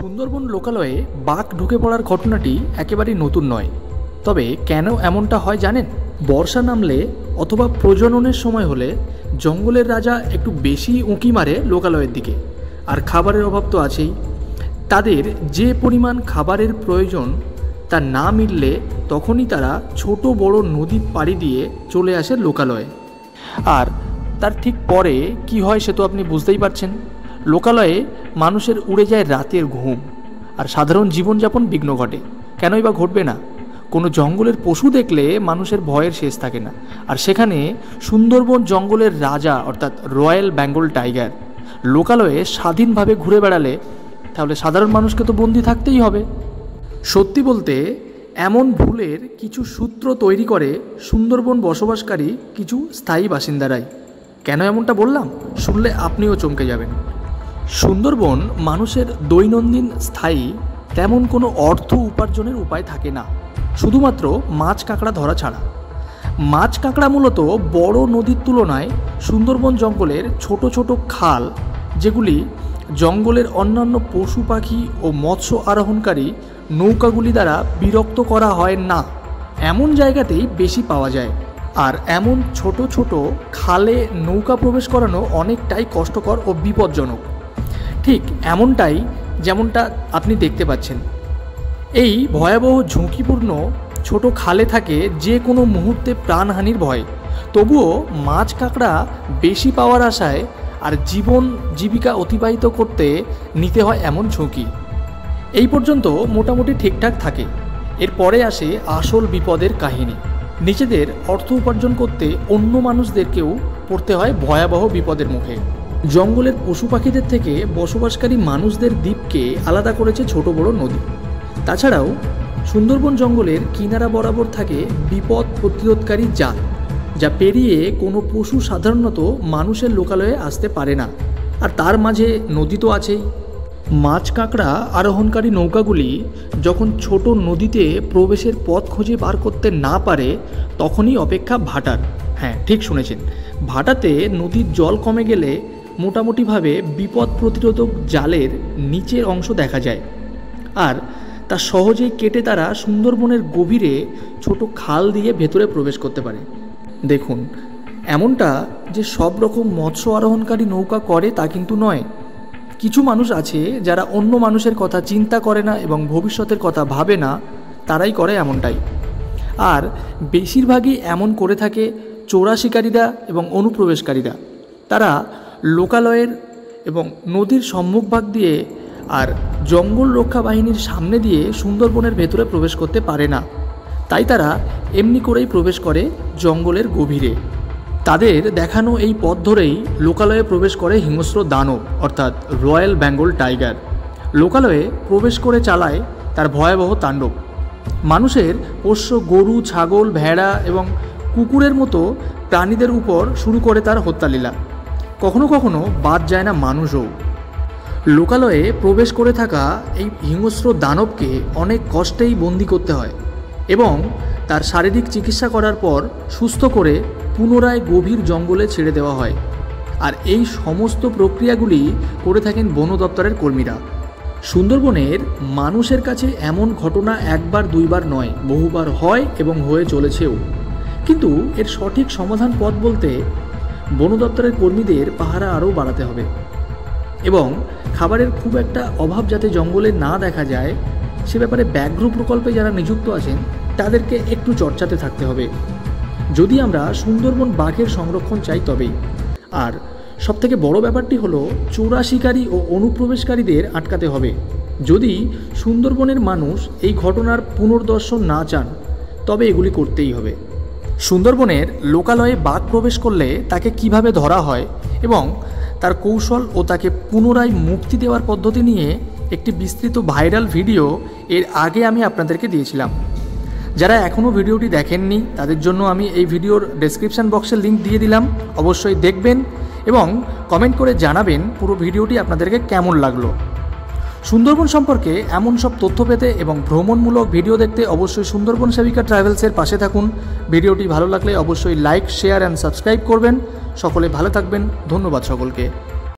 সুন্দরবন লোকালয়ে বাঘ ঢুকে পড়ার ঘটনাটি একেবারেই নতুন নয়। তবে কেন এমনটা হয় জানেন? বর্ষা নামলে অথবা প্রজননের সময় হলে জঙ্গলের রাজা একটু বেশি উঁকি মারে লোকালয়ের দিকে। আর খাবারের অভাব তো আছেই। তাদের যে পরিমাণ খাবারের প্রয়োজন তা না মিললে তখনই তারা ছোট বড় নদী পাড়ি দিয়ে চলে আসে লোকালয়ে। আর তার ঠিক পরে কি হয় সে তো আপনি বুঝতেই পারছেন। লোকালয়ে মানুষের উড়ে যায় রাতের ঘুম, আর সাধারণ জীবনযাপন বিঘ্ন ঘটে। কেনই বা ঘটবে না? কোনো জঙ্গলের পশু দেখলে মানুষের ভয়ের শেষ থাকে না। আর সেখানে সুন্দরবন জঙ্গলের রাজা অর্থাৎ রয়্যাল বেঙ্গল টাইগার লোকালয়ে স্বাধীনভাবে ঘুরে বেড়ালে তাহলে সাধারণ মানুষকে তো বন্দি থাকতেই হবে। সত্যি বলতে এমন ভুলের কিছু সূত্র তৈরি করে সুন্দরবন বসবাসকারী কিছু স্থায়ী বাসিন্দারাই। কেন এমনটা বললাম শুনলে আপনিও চমকে যাবেন। সুন্দরবন মানুষের দৈনন্দিন স্থায়ী তেমন কোনো অর্থ উপার্জনের উপায় থাকে না, শুধুমাত্র মাছ কাঁকড়া ধরা ছাড়া। মাছ কাঁকড়া মূলত বড় নদীর তুলনায় সুন্দরবন জঙ্গলের ছোট ছোট খাল, যেগুলি জঙ্গলের অন্যান্য পশু পাখি ও মৎস্য আরোহণকারী নৌকাগুলি দ্বারা বিরক্ত করা হয় না, এমন জায়গাতেই বেশি পাওয়া যায়। আর এমন ছোট ছোট খালে নৌকা প্রবেশ করানো অনেকটাই কষ্টকর ও বিপজ্জনক। ঠিক এমনটাই যেমনটা আপনি দেখতে পাচ্ছেন। এই ভয়াবহ ঝুঁকিপূর্ণ ছোট খালে থাকে যে কোনো মুহূর্তে প্রাণহানির ভয়। তবুও মাছ কাঁকড়া বেশি পাওয়ার আশায় আর জীবিকা অতিবাহিত করতে নিতে হয় এমন ঝুঁকি। এই পর্যন্ত মোটামুটি ঠিকঠাক থাকে। এরপরে আসে আসল বিপদের কাহিনী। নিজেদের অর্থ উপার্জন করতে অন্য মানুষদেরকেও পড়তে হয় ভয়াবহ বিপদের মুখে। জঙ্গলের পশু পাখিদের থেকে বসবাসকারী মানুষদের দ্বীপকে আলাদা করেছে ছোট বড় নদী। তাছাড়াও সুন্দরবন জঙ্গলের কিনারা বরাবর থাকে বিপদ প্রতিরোধকারী জাল, যা পেরিয়ে কোনো পশু সাধারণত মানুষের লোকালয়ে আসতে পারে না। আর তার মাঝে নদী তো আছেই। মাছ কাঁকড়া আরোহণকারী নৌকাগুলি যখন ছোট নদীতে প্রবেশের পথ খুঁজে বার করতে না পারে তখনই অপেক্ষা ভাটার। হ্যাঁ, ঠিক শুনেছেন, ভাটাতে নদীর জল কমে গেলে মোটামুটিভাবে বিপদ প্রতিরোধক জালের নিচের অংশ দেখা যায়। আর তা সহজেই কেটে তারা সুন্দরবনের গভীরে ছোট খাল দিয়ে ভেতরে প্রবেশ করতে পারে। দেখুন, এমনটা যে সব রকম মৎস্য আরোহণকারী নৌকা করে তা কিন্তু নয়। কিছু মানুষ আছে যারা অন্য মানুষের কথা চিন্তা করে না এবং ভবিষ্যতের কথা ভাবে না, তারাই করে এমনটাই। আর বেশিরভাগই এমন করে থাকে চোরা শিকারীরা এবং অনুপ্রবেশকারীরা। তারা লোকালয়ের এবং নদীর সম্মুখভাগ দিয়ে আর জঙ্গল রক্ষা বাহিনীর সামনে দিয়ে সুন্দরবনের ভেতরে প্রবেশ করতে পারে না। তাই তারা এমনি করেই প্রবেশ করে জঙ্গলের গভীরে। তাদের দেখানো এই পথ ধরেই লোকালয়ে প্রবেশ করে হিংস্র দানব অর্থাৎ রয়্যাল বেঙ্গল টাইগার। লোকালয়ে প্রবেশ করে চালায় তার ভয়াবহ তাণ্ডব। মানুষের পোষ্য গরু, ছাগল, ভেড়া এবং কুকুরের মতো প্রাণীদের উপর শুরু করে তার হত্যালীলা। কখনো কখনো বাদ যায় না মানুষও। লোকালয়ে প্রবেশ করে থাকা এই হিংস্র দানবকে অনেক কষ্টেই বন্দি করতে হয় এবং তার শারীরিক চিকিৎসা করার পর সুস্থ করে পুনরায় গভীর জঙ্গলে ছেড়ে দেওয়া হয়। আর এই সমস্ত প্রক্রিয়াগুলি করে থাকেন বন দপ্তরের কর্মীরা। সুন্দরবনের মানুষের কাছে এমন ঘটনা একবার দুইবার নয়, বহুবার হয় এবং হয়ে চলেছেও। কিন্তু এর সঠিক সমাধান পথ বলতে বন দপ্তরের কর্মীদের পাহারা আরও বাড়াতে হবে এবং খাবারের খুব একটা অভাব যাতে জঙ্গলে না দেখা যায় সে ব্যাপারে ব্যাঘ্র প্রকল্পে যারা নিযুক্ত আছেন তাদেরকে একটু চর্চাতে থাকতে হবে, যদি আমরা সুন্দরবন বাঘের সংরক্ষণ চাই তবেই। আর সবথেকে বড় ব্যাপারটি হলো চোরা শিকারী ও অনুপ্রবেশকারীদের আটকাতে হবে। যদি সুন্দরবনের মানুষ এই ঘটনার পুনর্দর্শন না চান তবে এগুলি করতেই হবে। সুন্দরবনের লোকালয়ে বাঘ প্রবেশ করলে তাকে কিভাবে ধরা হয় এবং তার কৌশল ও তাকে পুনরায় মুক্তি দেওয়ার পদ্ধতি নিয়ে একটি বিস্তৃত ভাইরাল ভিডিও এর আগে আমি আপনাদেরকে দিয়েছিলাম। যারা এখনও ভিডিওটি দেখেননি তাদের জন্য আমি এই ভিডিওর ডেসক্রিপশান বক্সে লিঙ্ক দিয়ে দিলাম, অবশ্যই দেখবেন এবং কমেন্ট করে জানাবেন পুরো ভিডিওটি আপনাদেরকে কেমন লাগলো। সুন্দরবন সম্পর্কে এমন সব তথ্য পেতে এবং ভ্রমণমূলক ভিডিও দেখতে অবশ্যই সুন্দরবন সেবিকা ট্রাভেলসের পাশে থাকুন। ভিডিওটি ভালো লাগলে অবশ্যই লাইক, শেয়ার অ্যান্ড সাবস্ক্রাইব করবেন। সকলে ভালো থাকবেন। ধন্যবাদ সকলকে।